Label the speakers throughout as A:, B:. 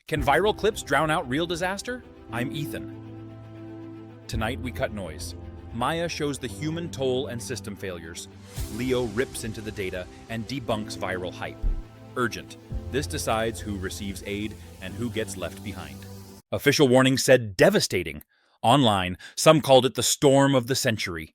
A: Can viral clips drown out real disaster? I'm Ethan. Tonight we cut noise. Maya shows the human toll and system failures. Leo rips into the data and debunks viral hype. Urgent. This decides who receives aid and who gets left behind. Official warning said devastating. Online, some called it the storm of the century.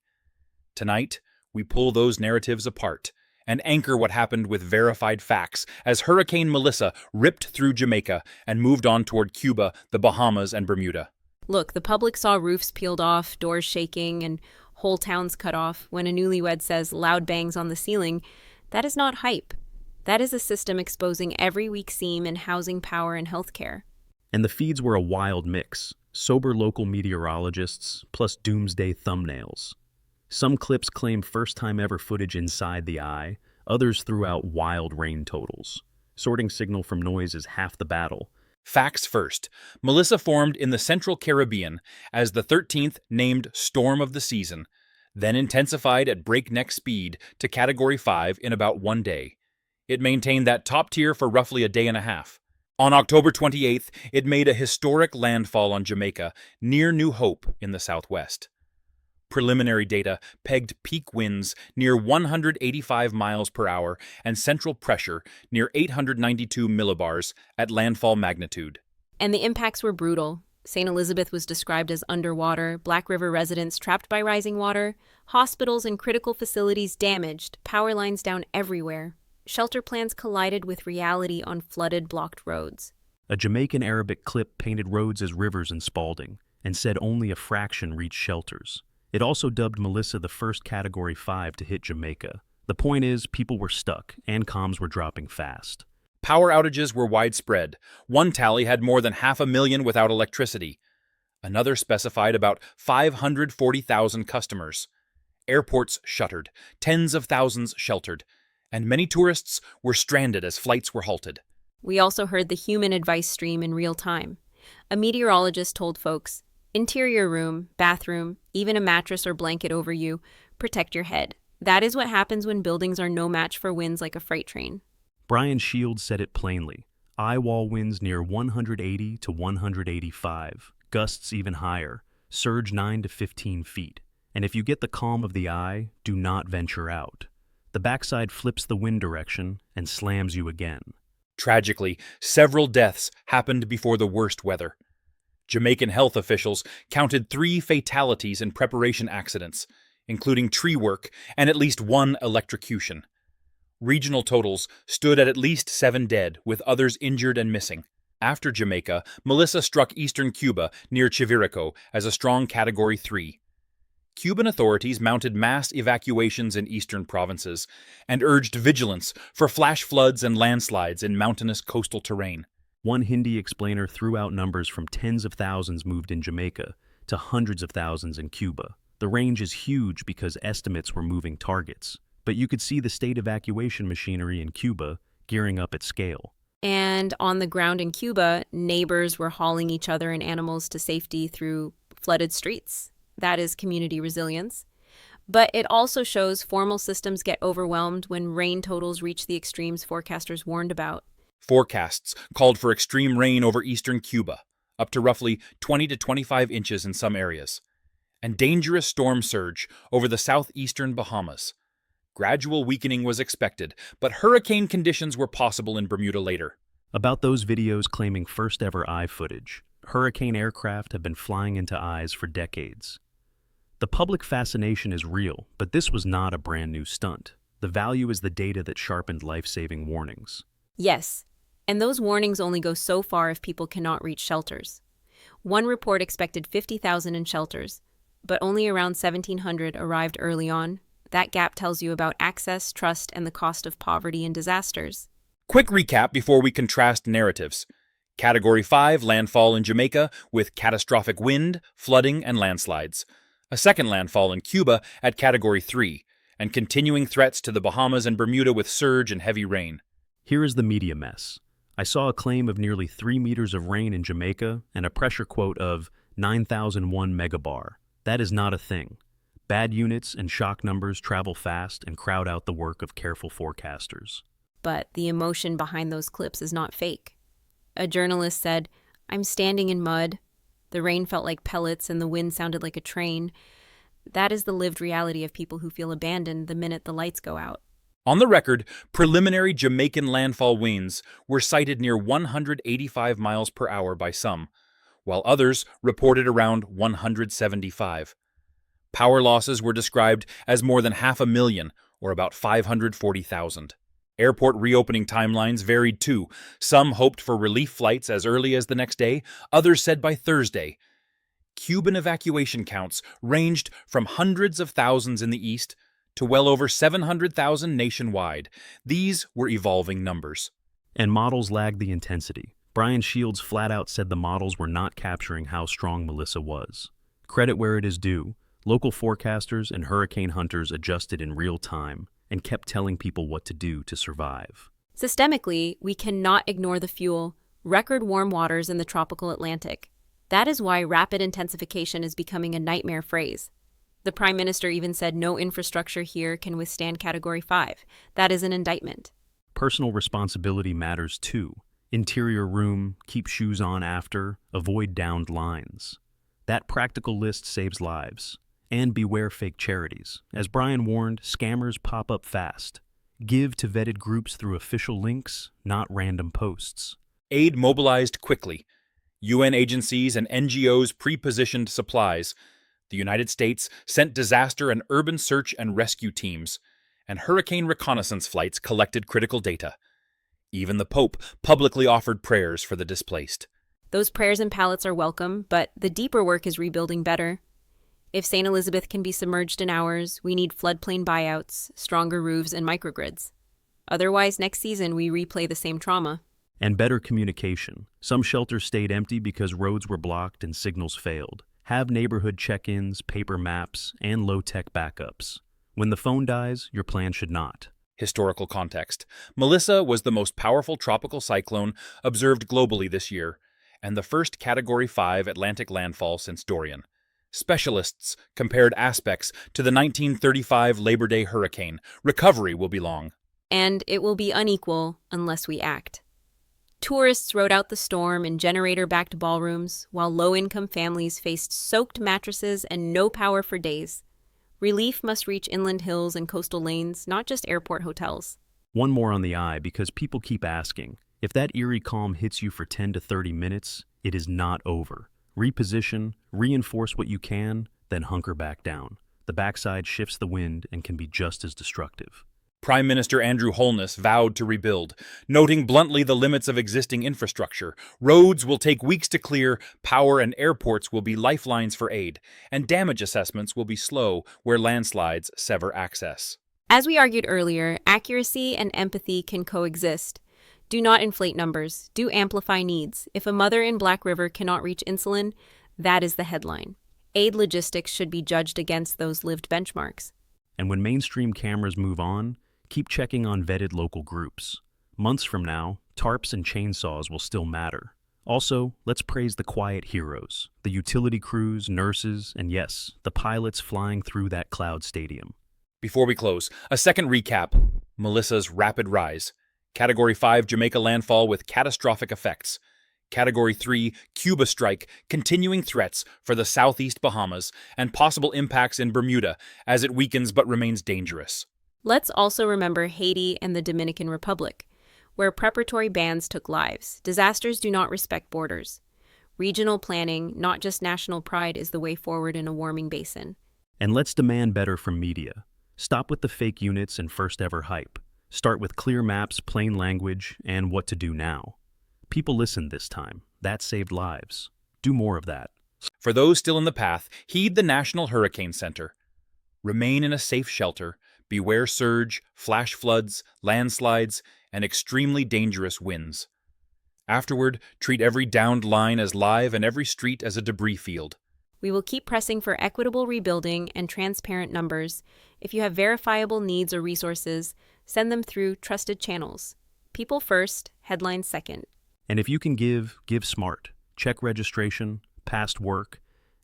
A: Tonight, we pull those narratives apart and anchor what happened with verified facts as Hurricane Melissa ripped through Jamaica and moved on toward Cuba, the Bahamas, and Bermuda.
B: Look, the public saw roofs peeled off, doors shaking, and whole towns cut off. When a newlywed says loud bangs on the ceiling, that is not hype. That is a system exposing every weak seam in housing, power, and healthcare.
C: And the feeds were a wild mix. Sober local meteorologists plus doomsday thumbnails. Some clips claim first-time ever footage inside the eye, others threw out wild rain totals. Sorting signal from noise is half the battle.
A: Facts first. Melissa formed in the Central Caribbean as the 13th named storm of the season, then intensified at breakneck speed to Category 5 in about 1 day. It maintained that top tier for roughly a day and a half. On October 28th, it made a historic landfall on Jamaica near New Hope in the southwest. Preliminary data pegged peak winds near 185 miles per hour and central pressure near 892 millibars at landfall magnitude.
B: And the impacts were brutal. St. Elizabeth was described as underwater, Black River residents trapped by rising water, hospitals and critical facilities damaged, power lines down everywhere. Shelter plans collided with reality on flooded, blocked roads.
C: A Jamaican Arabic clip painted roads as rivers in Spalding and said only a fraction reached shelters. It also dubbed Melissa the first Category 5 to hit Jamaica. The point is, people were stuck, and comms were dropping fast.
A: Power outages were widespread. One tally had more than 500,000 without electricity. Another specified about 540,000 customers. Airports shuttered, tens of thousands sheltered, and many tourists were stranded as flights were halted.
B: We also heard the human advice stream in real time. A meteorologist told folks, interior room, bathroom, even a mattress or blanket over you, protect your head. That is what happens when buildings are no match for winds like a freight train.
C: Brian Shields said it plainly. Eye wall winds near 180 to 185, gusts even higher, surge 9 to 15 feet. And if you get the calm of the eye, do not venture out. The backside flips the wind direction and slams you again.
A: Tragically, several deaths happened before the worst weather. Jamaican health officials counted 3 fatalities in preparation accidents, including tree work and at least 1 electrocution. Regional totals stood at least 7 dead, with others injured and missing. After Jamaica, Melissa struck eastern Cuba near Chivirico as a strong Category 3. Cuban authorities mounted mass evacuations in eastern provinces and urged vigilance for flash floods and landslides in mountainous coastal terrain.
C: One Hindi explainer threw out numbers from tens of thousands moved in Jamaica to hundreds of thousands in Cuba. The range is huge because estimates were moving targets, but you could see the state evacuation machinery in Cuba gearing up at scale.
B: And on the ground in Cuba, neighbors were hauling each other and animals to safety through flooded streets. That is community resilience. But it also shows formal systems get overwhelmed when rain totals reach the extremes forecasters warned about.
A: Forecasts called for extreme rain over eastern Cuba, up to roughly 20 to 25 inches in some areas, and dangerous storm surge over the southeastern Bahamas. Gradual weakening was expected, but hurricane conditions were possible in Bermuda later.
C: About those videos claiming first-ever eye footage, hurricane aircraft have been flying into eyes for decades. The public fascination is real, but this was not a brand new stunt. The value is the data that sharpened life-saving warnings.
B: Yes, and those warnings only go so far if people cannot reach shelters. One report expected 50,000 in shelters, but only around 1,700 arrived early on. That gap tells you about access, trust, and the cost of poverty and disasters.
A: Quick recap before we contrast narratives. Category 5 landfall in Jamaica with catastrophic wind, flooding, and landslides. A second landfall in Cuba at Category 3, and continuing threats to the Bahamas and Bermuda with surge and heavy rain.
C: Here is the media mess. I saw a claim of nearly 3 meters of rain in Jamaica and a pressure quote of 9,001 megabar. That is not a thing. Bad units and shock numbers travel fast and crowd out the work of careful forecasters.
B: But the emotion behind those clips is not fake. A journalist said, "I'm standing in mud. The rain felt like pellets and the wind sounded like a train." That is the lived reality of people who feel abandoned the minute the lights go out.
A: On the record, preliminary Jamaican landfall winds were cited near 185 miles per hour by some, while others reported around 175. Power losses were described as more than 500,000, or about 540,000. Airport reopening timelines varied too. Some hoped for relief flights as early as the next day, others said by Thursday. Cuban evacuation counts ranged from hundreds of thousands in the east to well over 700,000 nationwide. These were evolving numbers.
C: And models lagged the intensity. Brian Shields flat out said the models were not capturing how strong Melissa was. Credit where it is due. Local forecasters and hurricane hunters adjusted in real time and kept telling people what to do to survive.
B: Systemically, we cannot ignore the fuel, record warm waters in the tropical Atlantic. That is why rapid intensification is becoming a nightmare phrase. The Prime Minister even said no infrastructure here can withstand Category 5. That is an indictment.
C: Personal responsibility matters too. Interior room, keep shoes on after, avoid downed lines. That practical list saves lives. And beware fake charities. As Brian warned, scammers pop up fast. Give to vetted groups through official links, not random posts.
A: Aid mobilized quickly. UN agencies and NGOs pre-positioned supplies. The United States sent disaster and urban search and rescue teams, and hurricane reconnaissance flights collected critical data. Even the Pope publicly offered prayers for the displaced.
B: Those prayers and pallets are welcome, but the deeper work is rebuilding better. If St. Elizabeth can be submerged in hours, we need floodplain buyouts, stronger roofs, and microgrids. Otherwise, next season we replay the same trauma.
C: And better communication. Some shelters stayed empty because roads were blocked and signals failed. Have neighborhood check-ins, paper maps, and low-tech backups. When the phone dies, your plan should not.
A: Historical context. Melissa was the most powerful tropical cyclone observed globally this year, and the first Category 5 Atlantic landfall since Dorian. Specialists compared aspects to the 1935 Labor Day hurricane. Recovery will be long.
B: And it will be unequal unless we act. Tourists rode out the storm in generator-backed ballrooms, while low-income families faced soaked mattresses and no power for days. Relief must reach inland hills and coastal lanes, not just airport hotels.
C: One more on the eye, because people keep asking. If that eerie calm hits you for 10 to 30 minutes, it is not over. Reposition, reinforce what you can, then hunker back down. The backside shifts the wind and can be just as destructive.
A: Prime Minister Andrew Holness vowed to rebuild, noting bluntly the limits of existing infrastructure. Roads will take weeks to clear, power and airports will be lifelines for aid, and damage assessments will be slow where landslides sever access.
B: As we argued earlier, accuracy and empathy can coexist. Do not inflate numbers. Do amplify needs. If a mother in Black River cannot reach insulin, that is the headline. Aid logistics should be judged against those lived benchmarks.
C: And when mainstream cameras move on, keep checking on vetted local groups. Months from now, tarps and chainsaws will still matter. Also, let's praise the quiet heroes, the utility crews, nurses, and yes, the pilots flying through that cloud stadium.
A: Before we close, a second recap. Melissa's rapid rise. Category 5 Jamaica landfall with catastrophic effects. Category 3 Cuba strike, continuing threats for the southeast Bahamas and possible impacts in Bermuda as it weakens but remains dangerous.
B: Let's also remember Haiti and the Dominican Republic, where preparatory bans took lives. Disasters do not respect borders. Regional planning, not just national pride, is the way forward in a warming basin.
C: And let's demand better from media. Stop with the fake units and first-ever hype. Start with clear maps, plain language, and what to do now. People listened this time. That saved lives. Do more of that.
A: For those still in the path, heed the National Hurricane Center. Remain in a safe shelter. Beware surge, flash floods, landslides, and extremely dangerous winds. Afterward, treat every downed line as live and every street as a debris field.
B: We will keep pressing for equitable rebuilding and transparent numbers. If you have verifiable needs or resources, send them through trusted channels. People first, headlines second.
C: And if you can give smart. Check registration, past work,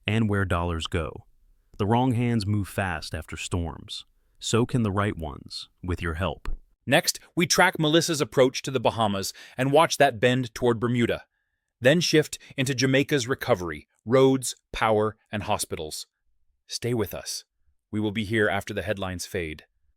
C: and where dollars go. The wrong hands move fast after storms. So can the right ones, with your help.
A: Next, we track Melissa's approach to the Bahamas and watch that bend toward Bermuda. Then shift into Jamaica's recovery, roads, power, and hospitals. Stay with us. We will be here after the headlines fade.